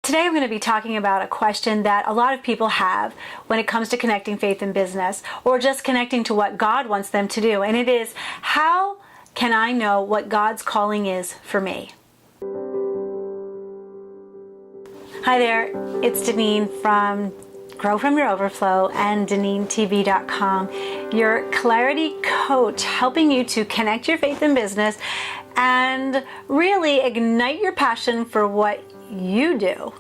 Today I'm going to be talking about a question that a lot of people have when it comes to connecting faith and business, or just connecting to what God wants them to do. And it is, how can I know what God's calling is for me? Hi there, it's Deneen from Grow From Your Overflow and DeneenTB.com, your clarity coach, helping you to connect your faith and business and really ignite your passion for what you do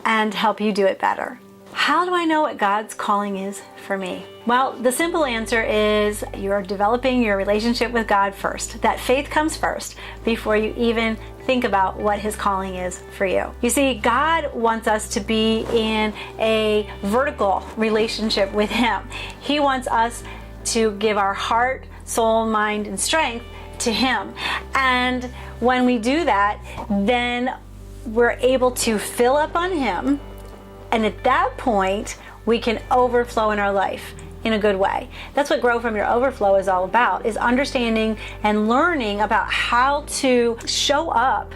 and help you do it better. How do I know what God's calling is for me? Well, the simple answer is you're developing your relationship with God first. That faith comes first before you even think about what His calling is for you. You see, God wants us to be in a vertical relationship with Him. He wants us to give our heart, soul, mind, and strength to Him. And when we do that, then we're able to fill up on Him. And at that point, we can overflow in our life in a good way. That's what Grow From Your Overflow is all about, is understanding and learning about how to show up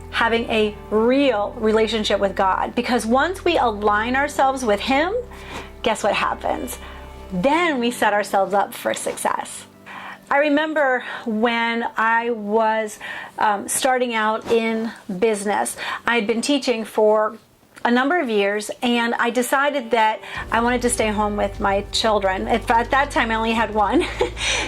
having a real relationship with God. Because once we align ourselves with Him, guess what happens? Then we set ourselves up for success. I remember when I was starting out in business, I had been teaching for a number of years, and I decided that I wanted to stay home with my children. At that time, I only had one.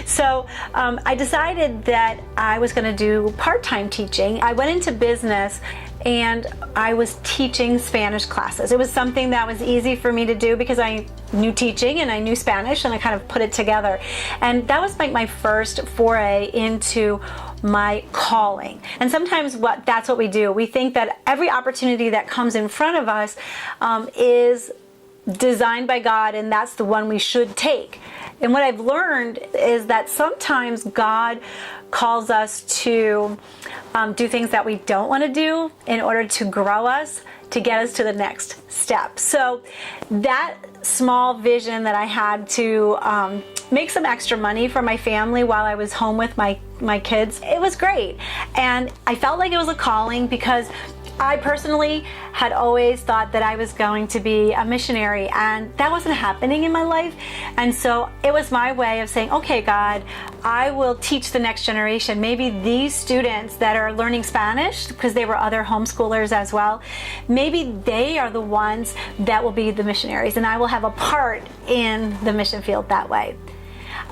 So I decided that I was going to do part-time teaching. I went into business and I was teaching Spanish classes. It was something that was easy for me to do because I knew teaching and I knew Spanish, and I kind of put it together. And that was like my first foray into my calling. And sometimes that's what we do. We think that every opportunity that comes in front of us is designed by God, and that's the one we should take. And what I've learned is that sometimes God calls us to do things that we don't want to do in order to grow us, to get us to the next step. So that small vision that I had to make some extra money for my family while I was home with my kids, it was great. And I felt like it was a calling because I personally had always thought that I was going to be a missionary, and that wasn't happening in my life. And so it was my way of saying, okay, God, I will teach the next generation. Maybe these students that are learning Spanish, because they were other homeschoolers as well, maybe they are the ones that will be the missionaries, and I will have a part in the mission field that way.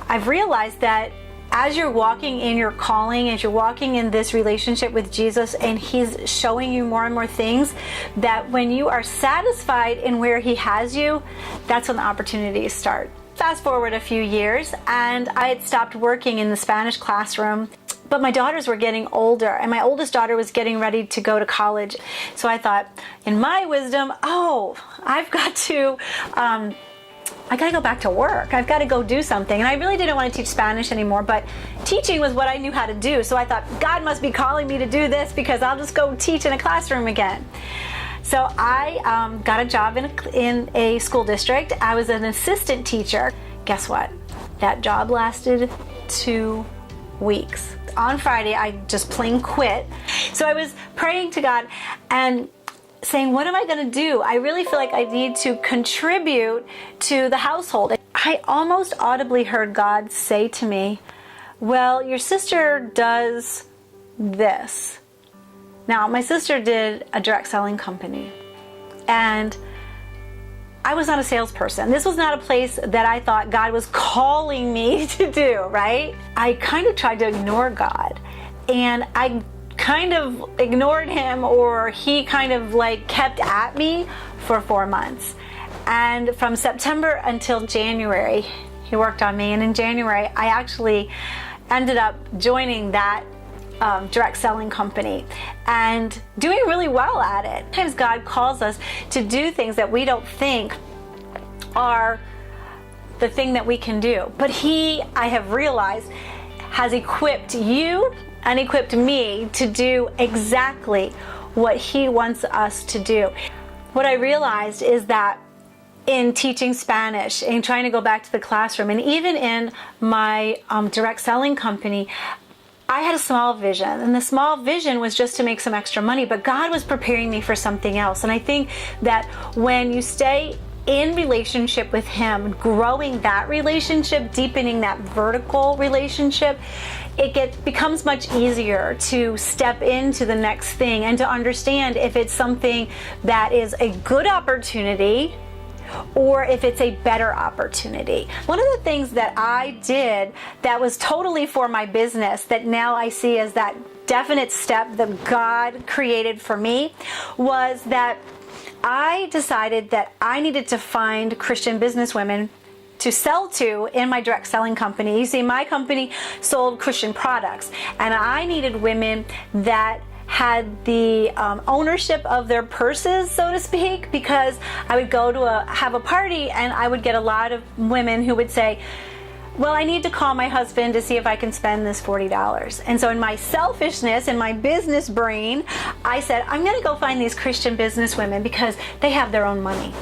I've realized that as you're walking in your calling, as you're walking in this relationship with Jesus, and He's showing you more and more things, that when you are satisfied in where He has you, that's when the opportunities start. Fast forward a few years, and I had stopped working in the Spanish classroom, but my daughters were getting older, and my oldest daughter was getting ready to go to college. So I thought, in my wisdom, I gotta go back to work. I've got to go do something. And I really didn't want to teach Spanish anymore, but teaching was what I knew how to do. So I thought, God must be calling me to do this, because I'll just go teach in a classroom again. So I got a job in a school district. I was an assistant teacher. Guess what? That job lasted 2 weeks. On Friday, I just plain quit. So I was praying to God and saying, what am I going to do? I really feel like I need to contribute to the household. I almost audibly heard God say to me, well, your sister does this. Now, my sister did a direct selling company, and I was not a salesperson. This was not a place that I thought God was calling me to do, right? I kind of tried to ignore God, and I kind of ignored Him, or He kind of like kept at me for 4 months. And from September until January, He worked on me. And in January, I actually ended up joining that direct selling company and doing really well at it. Sometimes God calls us to do things that we don't think are the thing that we can do. But He, I have realized, has equipped you and equipped me to do exactly what He wants us to do. What I realized is that in teaching Spanish and trying to go back to the classroom, and even in my direct selling company, I had a small vision, and the small vision was just to make some extra money, but God was preparing me for something else. And I think that when you stay in relationship with Him, growing that relationship, deepening that vertical relationship, it becomes much easier to step into the next thing and to understand if it's something that is a good opportunity or if it's a better opportunity. One of the things that I did that was totally for my business, that now I see as that definite step that God created for me, was that I decided that I needed to find Christian businesswomen to sell to in my direct selling company. You see, my company sold Christian products, and I needed women that had the ownership of their purses, so to speak, because I would go to have a party and I would get a lot of women who would say, well, I need to call my husband to see if I can spend this $40. And so in my selfishness, in my business brain, I said, I'm going to go find these Christian business women because they have their own money.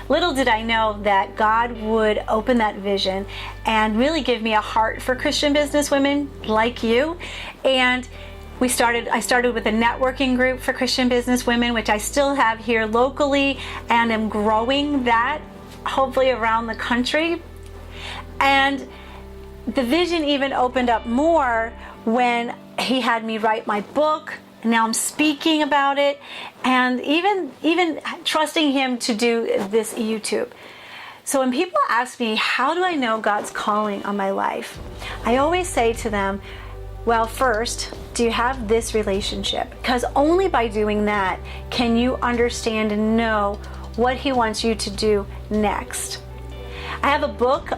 Little did I know that God would open that vision and really give me a heart for Christian business women like you. And I started with a networking group for Christian business women, which I still have here locally, and am growing that hopefully around the country. And the vision even opened up more when He had me write my book. And now I'm speaking about it, and even trusting Him to do this YouTube. So when people ask me, how do I know God's calling on my life? I always say to them, well, first, do you have this relationship? Because only by doing that can you understand and know what He wants you to do next. I have a book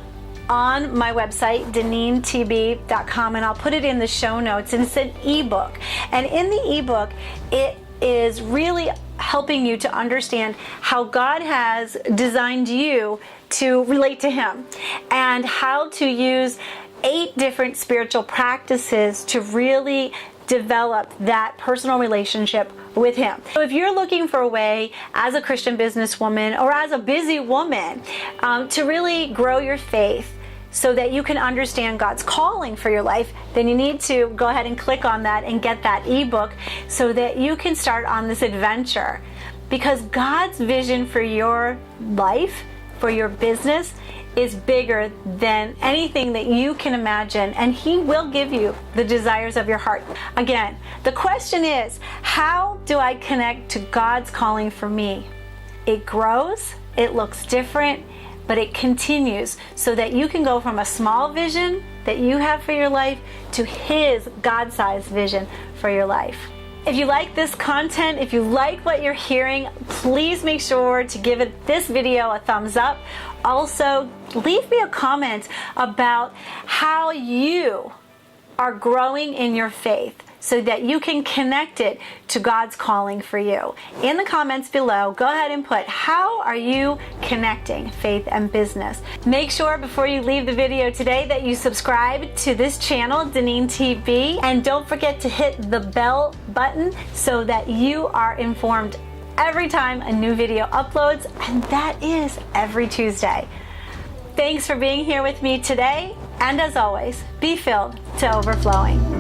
on my website, DeneenTB.com, and I'll put it in the show notes, and it's an ebook. And in the ebook, it is really helping you to understand how God has designed you to relate to Him, and how to use 8 different spiritual practices to really develop that personal relationship with Him. So if you're looking for a way as a Christian businesswoman or as a busy woman to really grow your faith so that you can understand God's calling for your life, then you need to go ahead and click on that and get that ebook so that you can start on this adventure. Because God's vision for your life, for your business, is bigger than anything that you can imagine, and He will give you the desires of your heart. Again, the question is, how do I connect to God's calling for me? It grows, it looks different, but it continues so that you can go from a small vision that you have for your life to His God-sized vision for your life. If you like this content, if you like what you're hearing, please make sure to give this video a thumbs up. Also, leave me a comment about how you are growing in your faith so that you can connect it to God's calling for you. In the comments below, go ahead and put, how are you connecting faith and business? Make sure before you leave the video today that you subscribe to this channel, DeneenTB, and don't forget to hit the bell button so that you are informed every time a new video uploads, and that is every Tuesday. Thanks for being here with me today, and as always, be filled to overflowing.